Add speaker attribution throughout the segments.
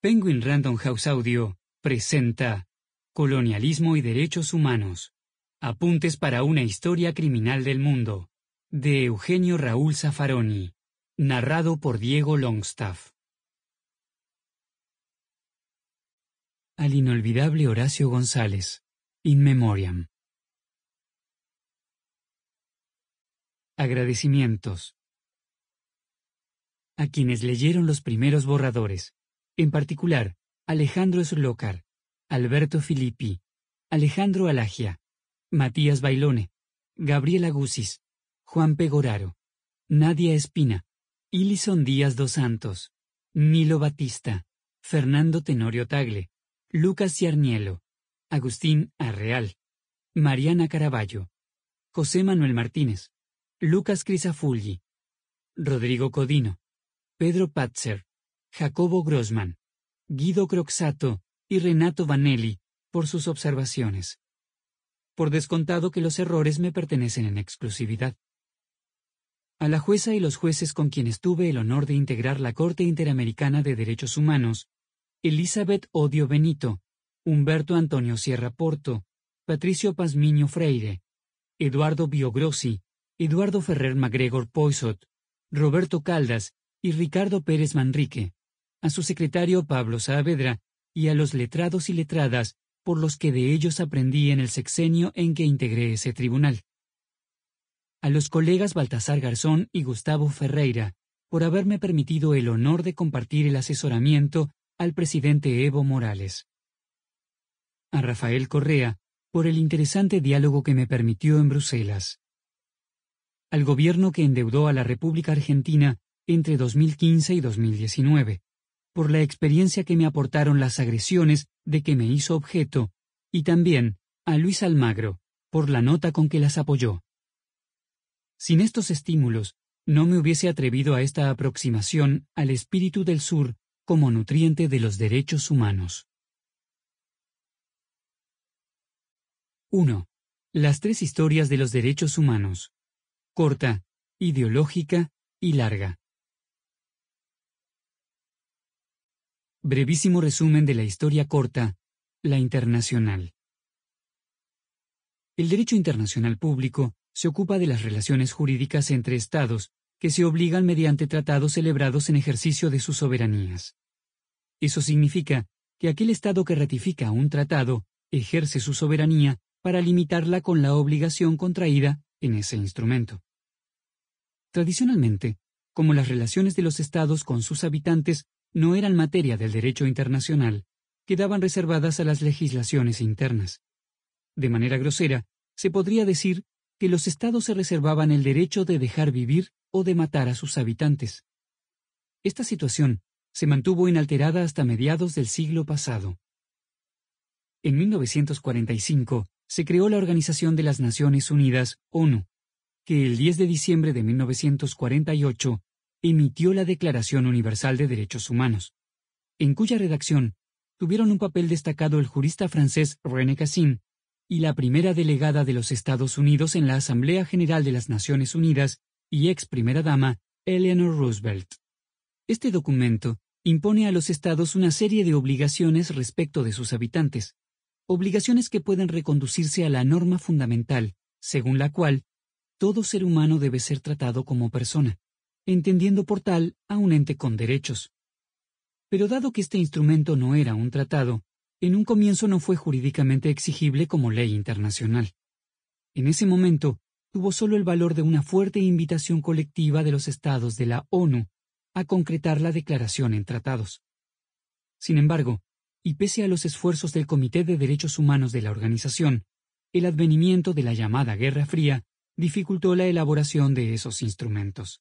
Speaker 1: Penguin Random House Audio presenta Colonialismo y Derechos Humanos. Apuntes para una historia criminal del mundo. De Eugenio Raúl Zaffaroni. Narrado por Diego Longstaff. Al inolvidable Horacio González. In Memoriam. Agradecimientos. A quienes leyeron los primeros borradores. En particular, Alejandro Slokar, Alberto Filippi, Alejandro Alagia, Matías Bailone, Gabriela Gusis, Juan Pegoraro, Nadia Espina, Ilison Díaz dos Santos, Nilo Batista, Fernando Tenorio Tagle, Lucas Ciarnielo, Agustín Arreal, Mariana Caraballo, José Manuel Martínez, Lucas Crisafulli, Rodrigo Codino, Pedro Patzer, Jacobo Grossman, Guido Croxato y Renato Vanelli, por sus observaciones. Por descontado que los errores me pertenecen en exclusividad. A la jueza y los jueces con quienes tuve el honor de integrar la Corte Interamericana de Derechos Humanos, Elizabeth Odio Benito, Humberto Antonio Sierra Porto, Patricio Pazmiño Freire, Eduardo Biogrossi, Eduardo Ferrer MacGregor Poisot, Roberto Caldas y Ricardo Pérez Manrique, a su secretario Pablo Saavedra y a los letrados y letradas por los que de ellos aprendí en el sexenio en que integré ese tribunal. A los colegas Baltasar Garzón y Gustavo Ferreira, por haberme permitido el honor de compartir el asesoramiento al presidente Evo Morales. A Rafael Correa, por el interesante diálogo que me permitió en Bruselas. Al gobierno que endeudó a la República Argentina entre 2015 y 2019, por la experiencia que me aportaron las agresiones de que me hizo objeto, y también a Luis Almagro, por la nota con que las apoyó. Sin estos estímulos, no me hubiese atrevido a esta aproximación al espíritu del sur como nutriente de los derechos humanos. 1. Las tres historias de los derechos humanos. Corta, ideológica y larga. Brevísimo resumen de la historia corta, la internacional. El derecho internacional público se ocupa de las relaciones jurídicas entre Estados, que se obligan mediante tratados celebrados en ejercicio de sus soberanías. Eso significa que aquel Estado que ratifica un tratado ejerce su soberanía para limitarla con la obligación contraída en ese instrumento. Tradicionalmente, como las relaciones de los Estados con sus habitantes no eran materia del derecho internacional, quedaban reservadas a las legislaciones internas. De manera grosera, se podría decir que los Estados se reservaban el derecho de dejar vivir o de matar a sus habitantes. Esta situación se mantuvo inalterada hasta mediados del siglo pasado. En 1945 se creó la Organización de las Naciones Unidas, ONU, que el 10 de diciembre de 1948 emitió la Declaración Universal de Derechos Humanos, en cuya redacción tuvieron un papel destacado el jurista francés René Cassin y la primera delegada de los Estados Unidos en la Asamblea General de las Naciones Unidas y ex primera dama Eleanor Roosevelt. Este documento impone a los Estados una serie de obligaciones respecto de sus habitantes, obligaciones que pueden reconducirse a la norma fundamental, según la cual todo ser humano debe ser tratado como persona, entendiendo por tal a un ente con derechos. Pero dado que este instrumento no era un tratado, en un comienzo no fue jurídicamente exigible como ley internacional. En ese momento, tuvo solo el valor de una fuerte invitación colectiva de los Estados de la ONU a concretar la declaración en tratados. Sin embargo, y pese a los esfuerzos del Comité de Derechos Humanos de la organización, el advenimiento de la llamada Guerra Fría dificultó la elaboración de esos instrumentos.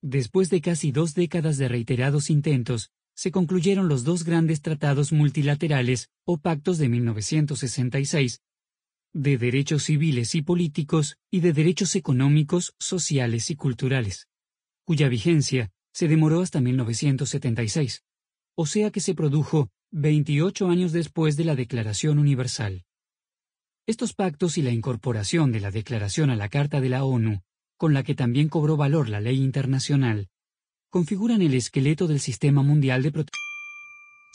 Speaker 1: Después de casi 2 décadas de reiterados intentos, se concluyeron los 2 grandes tratados multilaterales o pactos de 1966, de derechos civiles y políticos y de derechos económicos, sociales y culturales, cuya vigencia se demoró hasta 1976, o sea que se produjo 28 años después de la Declaración Universal. Estos pactos y la incorporación de la Declaración a la Carta de la ONU, con la que también cobró valor la ley internacional, configuran el esqueleto del sistema mundial de protección.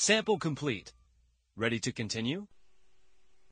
Speaker 2: Sample complete. Ready to continue?